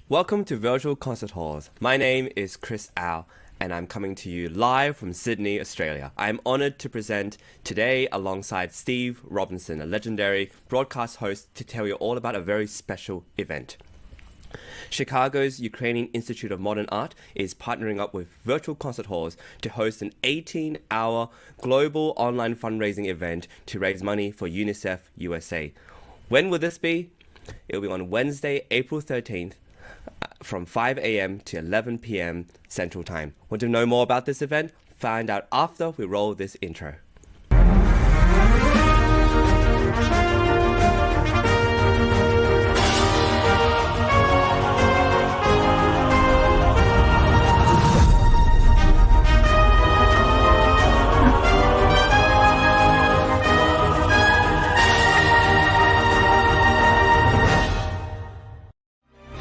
Welcome to Virtual Concert Halls. My name is Chris Au, and I'm coming to you live from Sydney, Australia. I'm honored to present today alongside Steve Robinson, a legendary broadcast host, to tell you all about a very special event. Chicago's Ukrainian Institute of Modern Art is partnering up with Virtual Concert Halls to host an 18-hour global online fundraising event to raise money for UNICEF USA. When will this be? It'll be on Wednesday, April 13th, from 5 a.m. to 11 p.m. Central Time. Want to know more about this event? Find out after we roll this intro.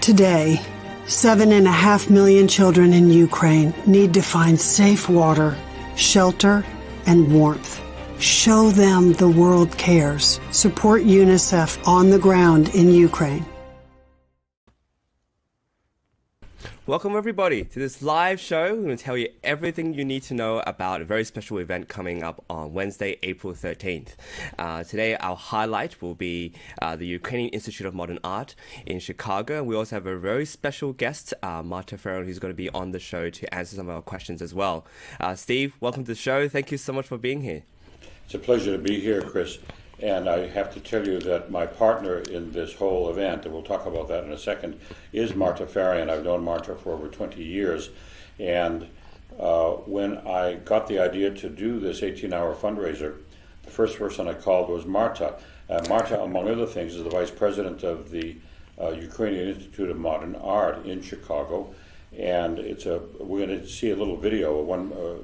Today, 7.5 million children in Ukraine need to find safe water, shelter, and warmth. Show them the world cares. Support UNICEF on the ground in Ukraine. Welcome everybody to this live show. We're going to tell you everything you need to know about a very special event coming up on Wednesday, April 13th. Today our highlight will be the Ukrainian Institute of Modern Art in Chicago. We also have a very special guest, Marta Farron, who's going to be on the show to answer some of our questions as well. Steve, welcome to the show. Thank you so much for being here. It's a pleasure to be here, Chris. And I have to tell you that my partner in this whole event, and we'll talk about that in a second, is Marta Farron. I've known Marta for over 20 years. And when I got the idea to do this 18-hour fundraiser, the first person I called was Marta. Marta, among other things, is the vice president of the Ukrainian Institute of Modern Art in Chicago. And we're going to see a little video, one or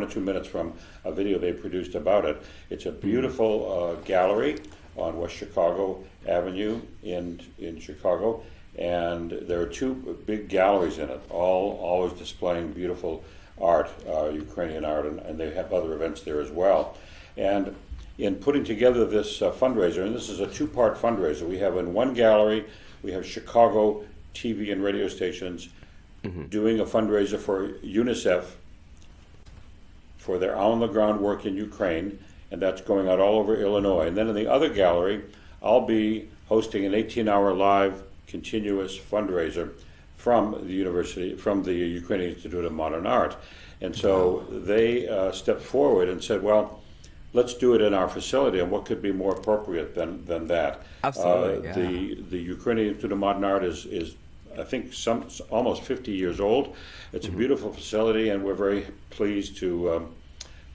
2 minutes from a video they produced about it. It's a beautiful gallery on West Chicago Avenue in Chicago, and there are two big galleries in it, all always displaying beautiful art, Ukrainian art, and they have other events there as well. And in putting together this fundraiser, and this is a two-part fundraiser, we have in one gallery, we have Chicago TV and radio stations doing a fundraiser for UNICEF for their on-the-ground work in Ukraine, and that's going out all over Illinois. And then in the other gallery, I'll be hosting an 18-hour live continuous fundraiser from the Ukrainian Institute of Modern Art. And so they stepped forward and said, well, let's do it in our facility, and what could be more appropriate than that? Absolutely, yeah. The Ukrainian Institute of Modern Art is I think almost 50 years old. It's a beautiful facility, and we're very pleased to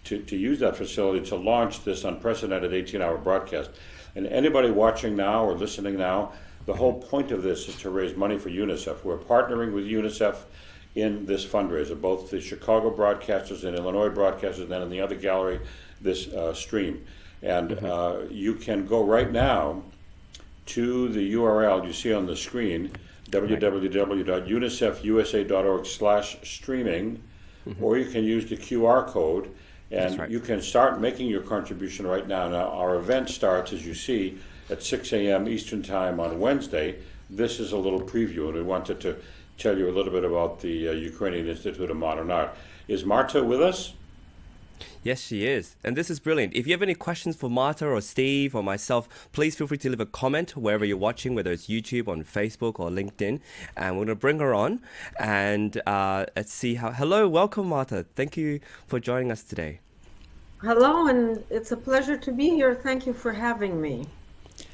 use that facility to launch this unprecedented 18-hour broadcast. And anybody watching now or listening now, the whole point of this is to raise money for UNICEF. We're partnering with UNICEF in this fundraiser, both the Chicago broadcasters and Illinois broadcasters, and then in the other gallery, this stream. And you can go right now to the URL you see on the screen, www.unicefusa.org/streaming, or you can use the QR code, and you can start making your contribution right now. Now, our event starts, as you see, at 6 a.m. Eastern Time on Wednesday. This is a little preview, and we wanted to tell you a little bit about the Ukrainian Institute of Modern Art. Is Marta with us? Yes, she is. And this is brilliant. If you have any questions for Marta or Steve or myself, please feel free to leave a comment wherever you're watching, whether it's YouTube, on Facebook, or LinkedIn. And we're going to bring her on and let's see how... Hello, welcome, Marta. Thank you for joining us today. Hello, and it's a pleasure to be here. Thank you for having me.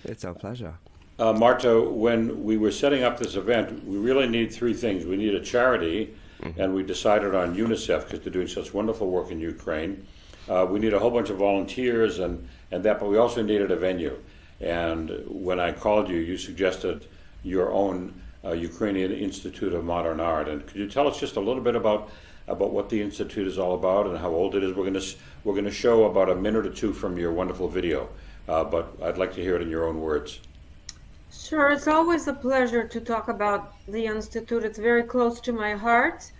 It's our pleasure. Marta, when we were setting up this event, we really need three things. We need a charity, and we decided on UNICEF because they're doing such wonderful work in Ukraine. We need a whole bunch of volunteers and that, but we also needed a venue. And when I called you, you suggested your own Ukrainian Institute of Modern Art. And could you tell us just a little bit about what the Institute is all about and how old it is? We're going to show about a minute or two from your wonderful video, but I'd like to hear it in your own words. Sure, it's always a pleasure to talk about the Institute. It's very close to my heart.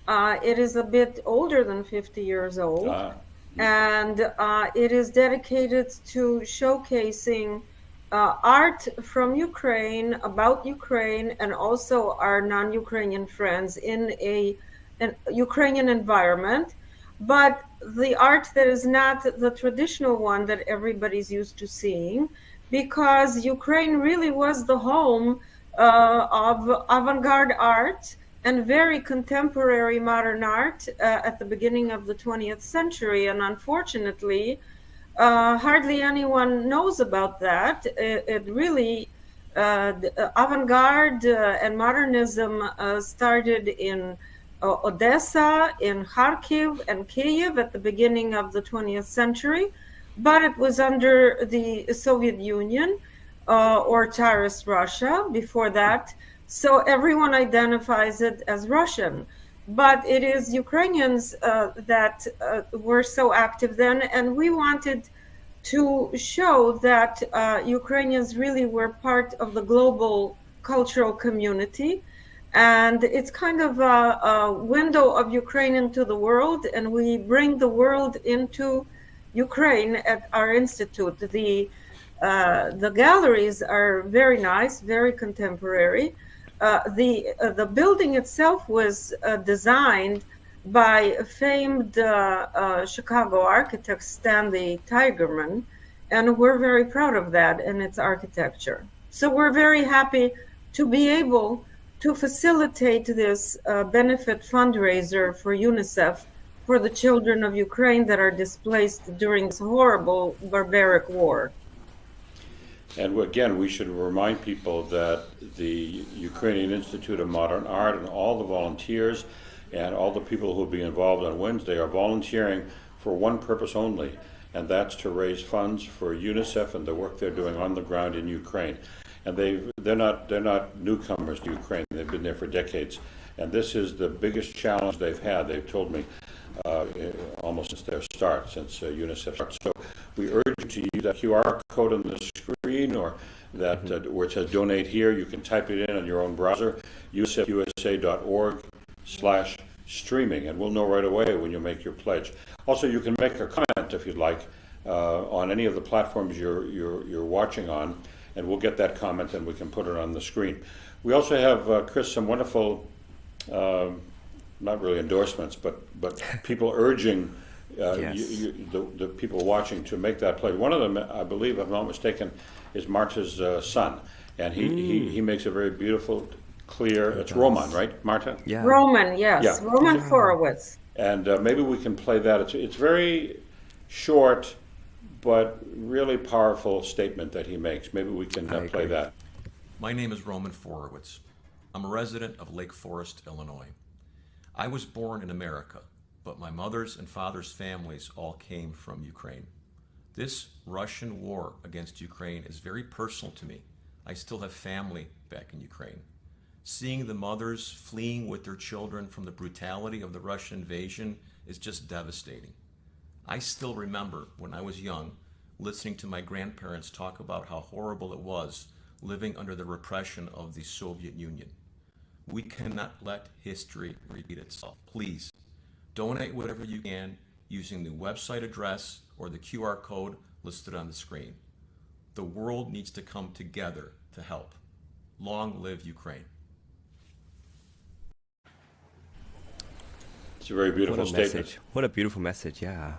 It is a bit older than 50 years old, and it is dedicated to showcasing art from Ukraine, about Ukraine, and also our non-Ukrainian friends in an Ukrainian environment, but the art that is not the traditional one that everybody's used to seeing, because Ukraine really was the home of avant-garde art and very contemporary modern art at the beginning of the 20th century. And unfortunately, hardly anyone knows about that. It really, avant-garde and modernism started in Odessa, in Kharkiv and Kiev at the beginning of the 20th century, but it was under the Soviet Union or Tsarist Russia before that. So everyone identifies it as Russian. But it is Ukrainians that were so active then, and we wanted to show that Ukrainians really were part of the global cultural community. And it's kind of a window of Ukraine into the world, and we bring the world into Ukraine at our institute. The galleries are very nice, very contemporary. The building itself was designed by famed Chicago architect Stanley Tigerman, and we're very proud of that and its architecture. So we're very happy to be able to facilitate this benefit fundraiser for UNICEF for the children of Ukraine that are displaced during this horrible, barbaric war. And again, we should remind people that the Ukrainian Institute of Modern Art and all the volunteers and all the people who will be involved on Wednesday are volunteering for one purpose only, and that's to raise funds for UNICEF and the work they're doing on the ground in Ukraine. And they're not newcomers to Ukraine. They've been there for decades, and this is the biggest challenge they've had. They've told me almost since their start, since UNICEF started. So we urge you to use that QR code on the screen, or that where it says "Donate Here." You can type it in on your own browser, unicef.org/streaming, and we'll know right away when you make your pledge. Also, you can make a comment if you'd like on any of the platforms you're watching on, and we'll get that comment and we can put it on the screen. We also have, Chris, some wonderful, not really endorsements, but people urging Yes. the people watching to make that pledge. One of them, I believe, if I'm not mistaken, is Marta's son, and he makes a very beautiful, clear. It's Roman, right, Marta? Yeah. Roman, yes, Yeah. Roman Horowitz. And maybe we can play that. It's very short, but really powerful statement that he makes. Maybe we can play agree. that. My name is Roman Forowitz. I'm a resident of Lake Forest, Illinois. I was born in America, but my mother's and father's families all came from Ukraine. This Russian war against Ukraine is very personal to me. I still have family back in Ukraine. Seeing the mothers fleeing with their children from the brutality of the Russian invasion is just devastating. I still remember when I was young, listening to my grandparents talk about how horrible it was living under the repression of the Soviet Union. We cannot let history repeat itself. Please, donate whatever you can using the website address or the QR code listed on the screen. The world needs to come together to help. Long live Ukraine. It's a very beautiful What a statement. message. What a beautiful message, yeah.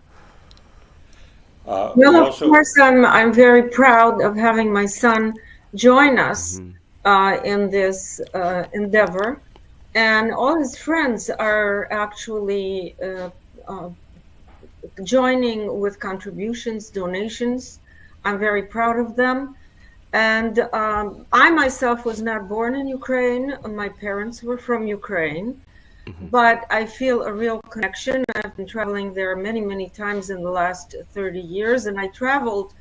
We Well, of also, course, I'm very proud of having my son join us in this endeavor, and all his friends are actually joining with contributions, donations. I'm very proud of them. And I myself was not born in Ukraine. My parents were from Ukraine. But I feel a real connection. I've been traveling there many, many times in the last 30 years, and I traveled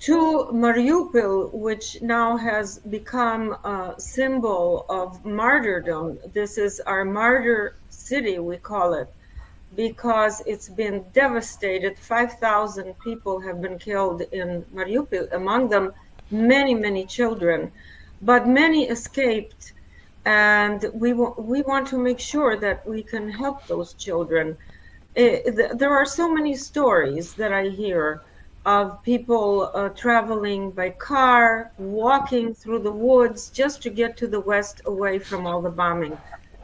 to Mariupol, which now has become a symbol of martyrdom. This is our martyr city, we call it, because it's been devastated. 5,000 people have been killed in Mariupol, among them many, many children, but many escaped. And we want to make sure that we can help those children. There are so many stories that I hear of people traveling by car, walking through the woods just to get to the west away from all the bombing.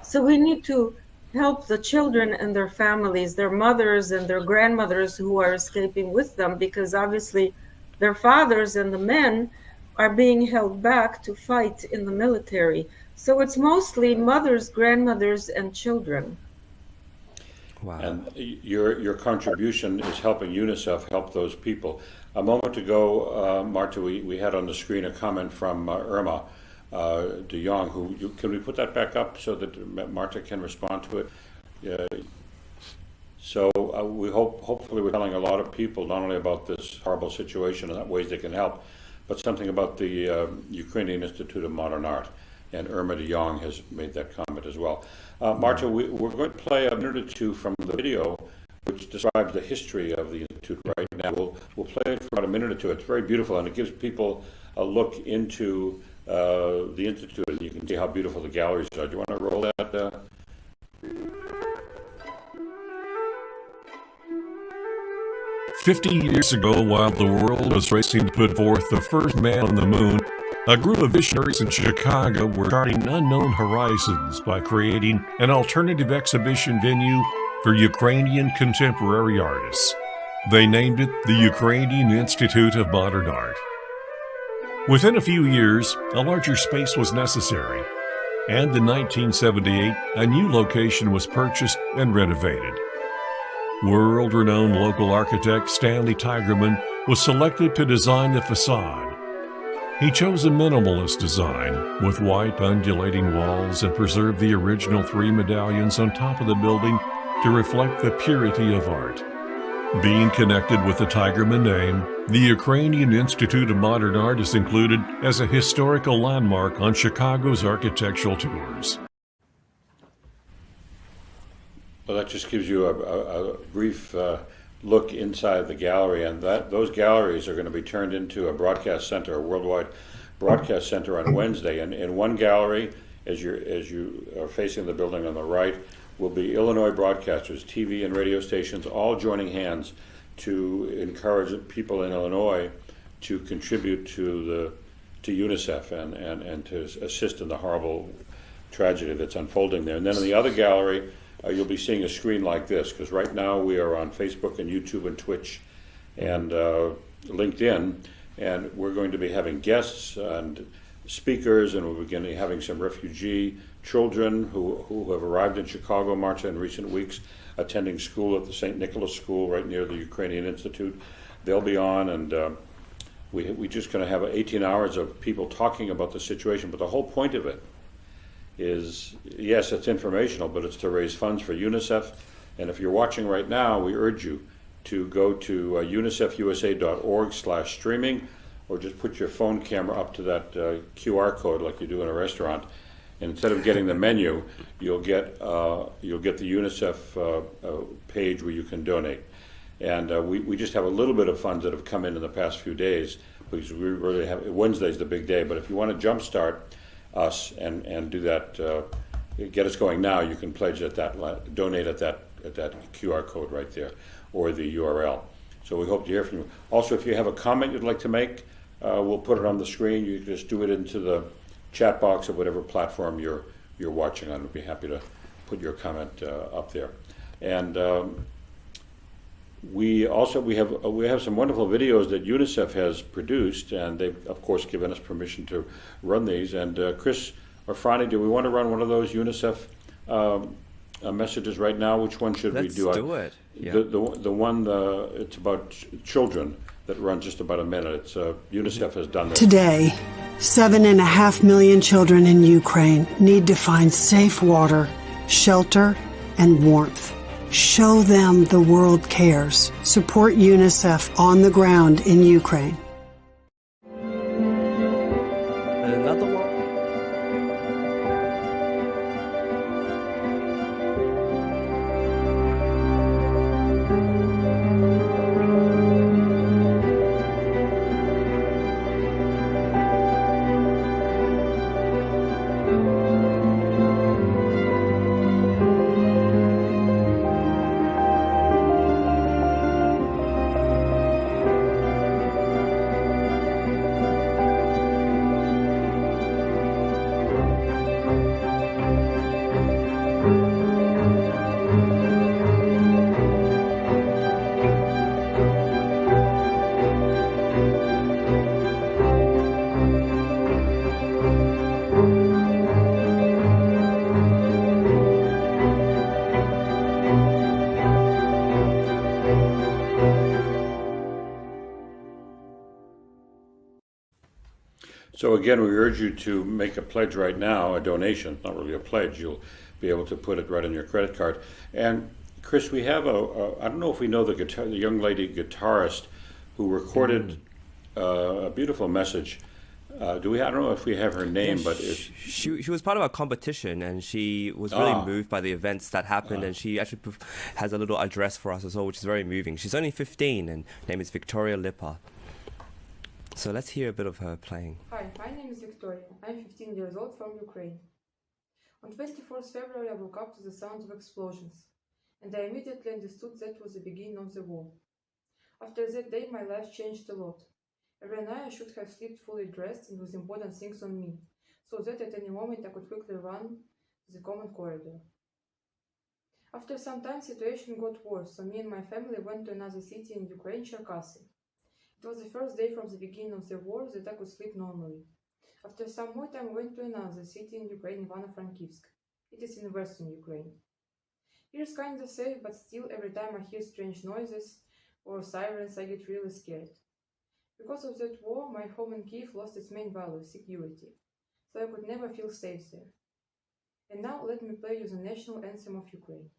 So we need to help the children and their families, their mothers and their grandmothers who are escaping with them, because obviously their fathers and the men are being held back to fight in the military. So it's mostly mothers, grandmothers, and children. Wow. And your contribution is helping UNICEF help those people. A moment ago, Marta, we had on the screen a comment from Irma de Jong, can we put that back up so that Marta can respond to it? So hopefully we're telling a lot of people not only about this horrible situation and ways they can help, but something about the Ukrainian Institute of Modern Art. And Irma de Jong has made that comment as well. Marta, we're going to play a minute or two from the video which describes the history of the Institute right now. We'll play it for about a minute or two. It's very beautiful, and it gives people a look into the Institute, and you can see how beautiful the galleries are. Do you want to roll that? 50 years ago, while the world was racing to put forth the first man on the moon, a group of visionaries in Chicago were charting unknown horizons by creating an alternative exhibition venue for Ukrainian contemporary artists. They named it the Ukrainian Institute of Modern Art. Within a few years, a larger space was necessary, and in 1978, a new location was purchased and renovated. World-renowned local architect Stanley Tigerman was selected to design the facade. He chose a minimalist design with white undulating walls and preserved the original 3 medallions on top of the building to reflect the purity of art. Being connected with the Tigerman name, the Ukrainian Institute of Modern Art is included as a historical landmark on Chicago's architectural tours. Well, that just gives you a brief look inside the gallery, and those galleries are going to be turned into a broadcast center, a worldwide broadcast center on Wednesday. And in one gallery, as you are facing the building on the right, will be Illinois broadcasters, TV and radio stations, all joining hands to encourage people in Illinois to contribute to UNICEF and to assist in the horrible tragedy that's unfolding there. And then in the other gallery, you'll be seeing a screen like this, because right now we are on Facebook and YouTube and Twitch and LinkedIn, and we're going to be having guests and speakers, and we're going to be having some refugee children who have arrived in Chicago, Marta, in recent weeks, attending school at the St. Nicholas School right near the Ukrainian Institute. They'll be on, and we're just going to have 18 hours of people talking about the situation, but the whole point of it is, yes, it's informational, but it's to raise funds for UNICEF. And if you're watching right now, we urge you to go to unicefusa.org/streaming, or just put your phone camera up to that QR code like you do in a restaurant. And instead of getting the menu, you'll get the UNICEF page where you can donate. And we just have a little bit of funds that have come in the past few days, because we really have, Wednesday's the big day. But if you want to jumpstart us and do that, get us going now, you can pledge at that, donate at that QR code right there, or the URL. So we hope to hear from you. Also, if you have a comment you'd like to make, we'll put it on the screen. You can just do it into the chat box of whatever platform you're watching on. We'd be happy to put your comment up there. And we have some wonderful videos that UNICEF has produced, and they've of course given us permission to run these. And Chris or Franny, do we want to run one of those UNICEF messages right now? Which one should we do? Let's do it. Yeah. The one it's about children that runs just about a minute. It's UNICEF has done this. Today, 7.5 million children in Ukraine need to find safe water, shelter, and warmth. Show them the world cares. Support UNICEF on the ground in Ukraine. And another one. So again, we urge you to make a pledge right now, a donation, not really a pledge. You'll be able to put it right on your credit card. And Chris, we have I don't know if we know the young lady guitarist who recorded a beautiful message. Do we? I don't know if we have her name, but she was part of a competition, and she was really moved by the events that happened, and she actually has a little address for us as well, which is very moving. She's only 15, and her name is Victoria Lipa. So let's hear a bit of her playing. Hi, my name is Victoria. I'm 15 years old from Ukraine. On 24th February, I woke up to the sound of explosions, and I immediately understood that was the beginning of the war. After that day, my life changed a lot. Every night I should have slept fully dressed and with important things on me, so that at any moment I could quickly run to the common corridor. After some time, situation got worse, so me and my family went to another city in Ukraine, Cherkasy. It was the first day from the beginning of the war that I could sleep normally. After some more time, we went to another city in Ukraine, Ivano-Frankivsk. It is in western Ukraine. Here is kind of safe, but still every time I hear strange noises or sirens, I get really scared. Because of that war, my home in Kiev lost its main value, security, so I could never feel safe there. And now let me play you the national anthem of Ukraine.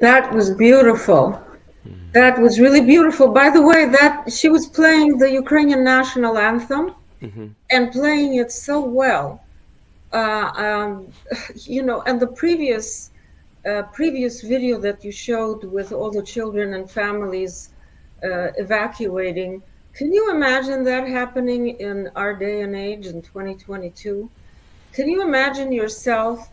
That was beautiful. That was really beautiful. By the way, that she was playing the Ukrainian national anthem and playing it so well. And the previous video that you showed with all the children and families evacuating, can you imagine that happening in our day and age in 2022? Can you imagine yourself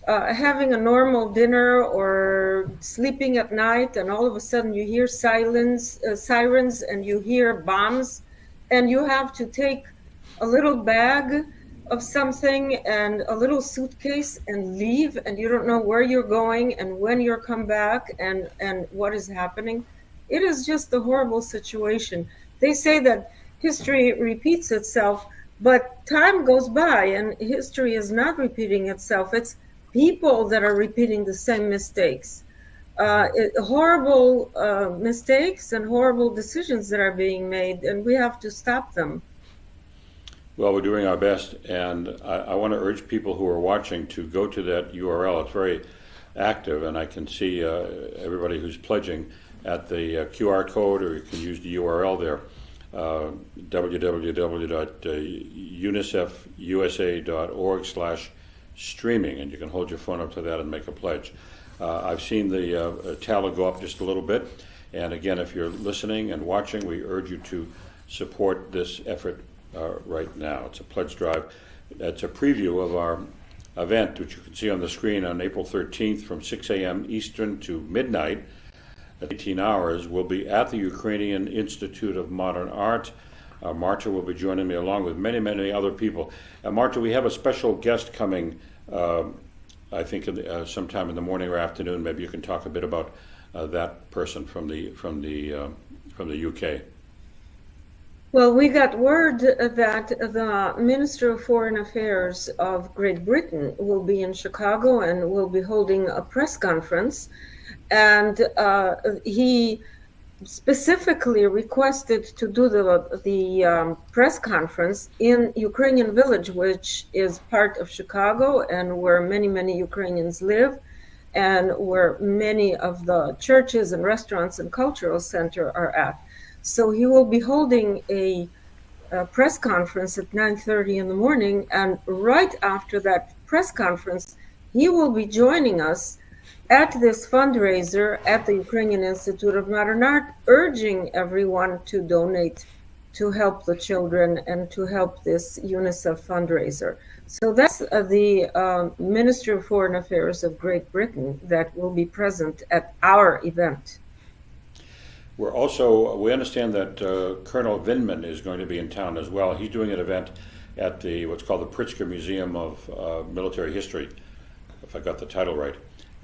having a normal dinner or sleeping at night, and all of a sudden you hear sirens and you hear bombs, and you have to take a little bag of something and a little suitcase and leave, and you don't know where you're going and when you'll come back and what is happening? It is just a horrible situation. They say that history repeats itself, but time goes by and history is not repeating itself. It's people that are repeating the same mistakes, horrible mistakes and horrible decisions that are being made, and we have to stop them. Well, we're doing our best, and I want to urge people who are watching to go to that URL. It's very active, and I can see everybody who's pledging at the QR code, or you can use the URL there, www.unicefusa.org/streaming, and you can hold your phone up to that and make a pledge. I've seen the tally go up just a little bit, and again, if you're listening and watching, we urge you to support this effort right now. It's a pledge drive. It's a preview of our event, which you can see on the screen on April 13th from 6 a.m. Eastern to midnight. At 18 hours, we'll be at the Ukrainian Institute of Modern Art. Marta will be joining me along with many, many other people. Marta, we have a special guest coming, I think sometime in the morning or afternoon. Maybe you can talk a bit about that person from the UK. Well, we got word that the Minister of Foreign Affairs of Great Britain will be in Chicago and will be holding a press conference. And he specifically requested to do the press conference in Ukrainian Village, which is part of Chicago and where many, many Ukrainians live, and where many of the churches and restaurants and cultural center are at. So he will be holding a press conference at 9:30 in the morning, and right after that press conference, he will be joining us at this fundraiser at the Ukrainian Institute of Modern Art, urging everyone to donate to help the children and to help this UNICEF fundraiser. So that's the Minister of Foreign Affairs of Great Britain that will be present at our event. We understand that Colonel Vindman is going to be in town as well. He's doing an event at what's called the Pritzker Museum of Military History, if I got the title right.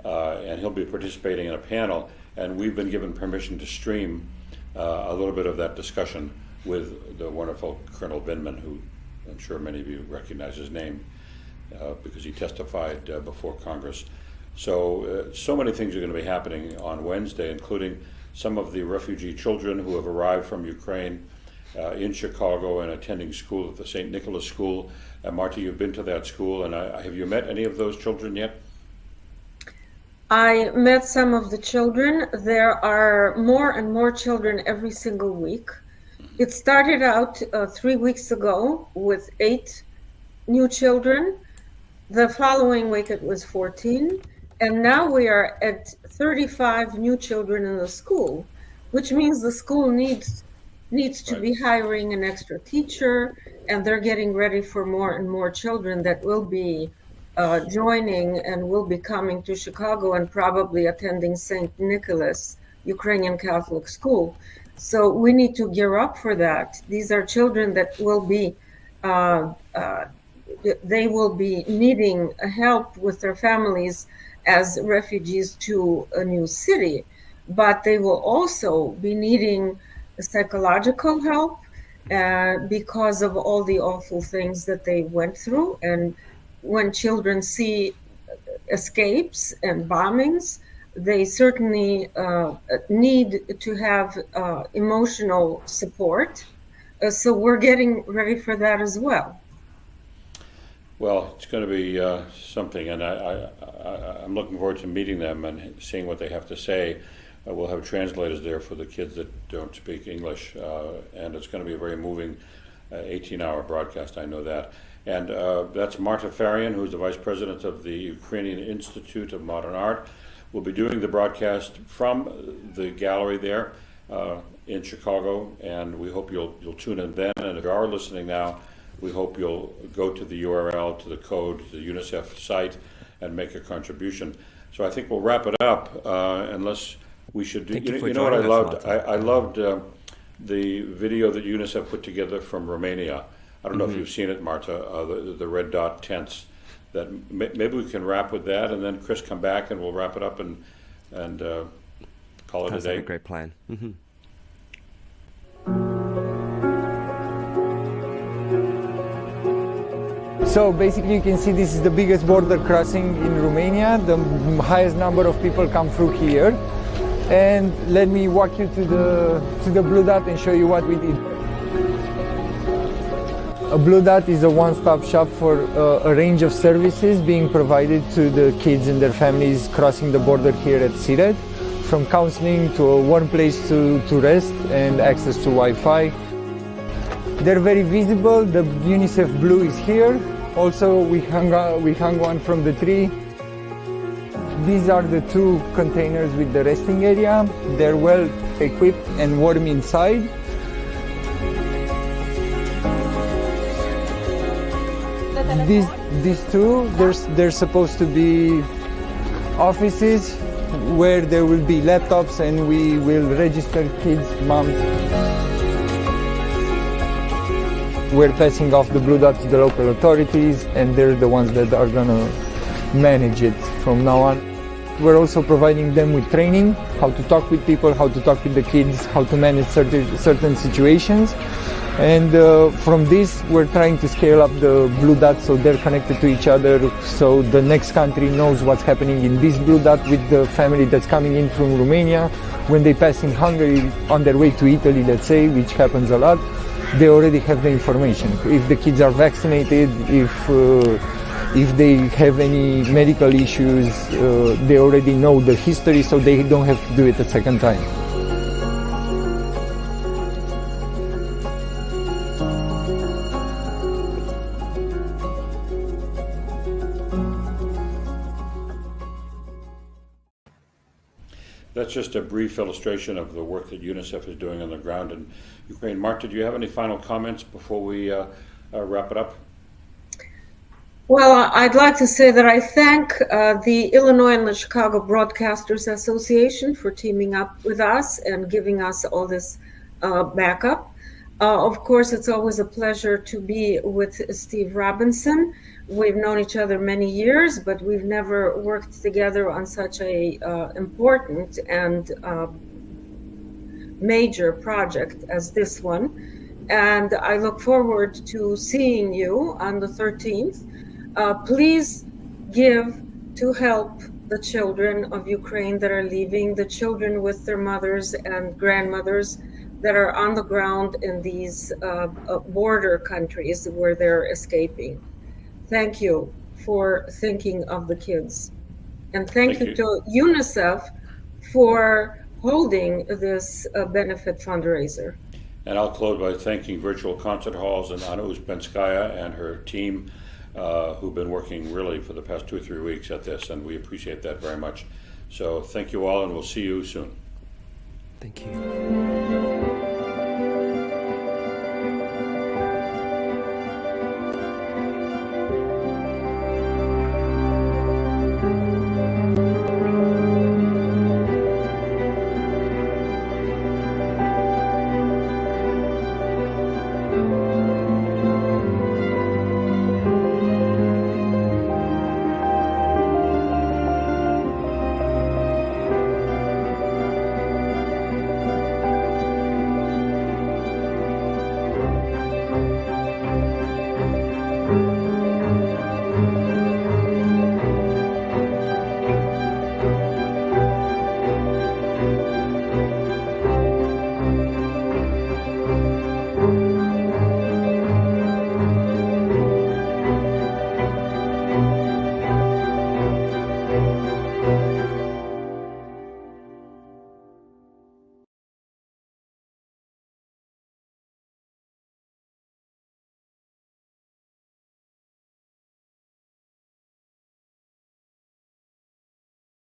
And he'll be participating in a panel, and we've been given permission to stream a little bit of that discussion with the wonderful Colonel Vindman, who I'm sure many of you recognize his name because he testified before Congress. So many things are going to be happening on Wednesday, including some of the refugee children who have arrived from Ukraine in Chicago and attending school at the St. Nicholas School. Marta, you've been to that school, and have you met any of those children yet? I met some of the children. There are more and more children every single week. It started out 3 weeks ago with 8 new children. The following week it was 14. And now we are at 35 new children in the school, which means the school needs to be hiring an extra teacher, and they're getting ready for more and more children that will be joining and will be coming to Chicago and probably attending St. Nicholas Ukrainian Catholic School. So we need to gear up for that. These are children that will be they will be needing help with their families as refugees to a new city, but they will also be needing psychological help because of all the awful things that they went through. And when children see escapes and bombings, they certainly need to have emotional support. So we're getting ready for that as well. Well, it's going to be something, and I'm looking forward to meeting them and seeing what they have to say. We'll have translators there for the kids that don't speak English, and it's going to be a very moving 18-hour broadcast, I know that. And that's Marta Farian, who's the Vice President of the Ukrainian Institute of Modern Art. We'll be doing the broadcast from the gallery there in Chicago, and we hope you'll tune in then. And if you are listening now, we hope you'll go to the URL, to the code, to the UNICEF site, and make a contribution. So I think we'll wrap it up, unless we should do. You know what I loved? I loved the video that UNICEF put together from Romania. I don't know if you've seen it, Marta, the red dot tents. That maybe we can wrap with that, and then Chris come back and we'll wrap it up and call it a day. That's a great plan. So basically you can see this is the biggest border crossing in Romania. The highest number of people come through here. And let me walk you to the Blue Dot and show you what we did. A Blue Dot is a one-stop shop for a range of services being provided to the kids and their families crossing the border here at Siret, from counseling to a warm place to rest and access to Wi-Fi. They're very visible. The UNICEF blue is here. Also, we hung one from the tree. These are the 2 containers with the resting area. They're well equipped and warm inside. These 2, they're supposed to be offices where there will be laptops and we will register kids' moms. We're passing off the Blue Dot to the local authorities, and they're the ones that are gonna manage it from now on. We're also providing them with training, how to talk with people, how to talk with the kids, how to manage certain situations. And from this, we're trying to scale up the Blue Dot so they're connected to each other, so the next country knows what's happening in this Blue Dot with the family that's coming in from Romania. When they pass in Hungary on their way to Italy, let's say, which happens a lot, they already have the information. If the kids are vaccinated, if they have any medical issues, they already know the history, so they don't have to do it a second time. That's just a brief illustration of the work that UNICEF is doing on the ground in Ukraine. Marta, do you have any final comments before we wrap it up? Well, I'd like to say that I thank the Illinois and the Chicago Broadcasters Association for teaming up with us and giving us all this backup. Of course, it's always a pleasure to be with Steve Robinson. We've known each other many years, but we've never worked together on such a important and major project as this one. And I look forward to seeing you on the 13th. Please give to help the children of Ukraine that are leaving, the children with their mothers and grandmothers that are on the ground in these border countries where they're escaping. Thank you for thinking of the kids. And thank you to UNICEF for holding this benefit fundraiser. And I'll close by thanking Virtual Concert Halls and Anna Uzbenskaya and her team who've been working really for the past 2 or 3 weeks at this, and we appreciate that very much. So thank you all, and we'll see you soon. Thank you.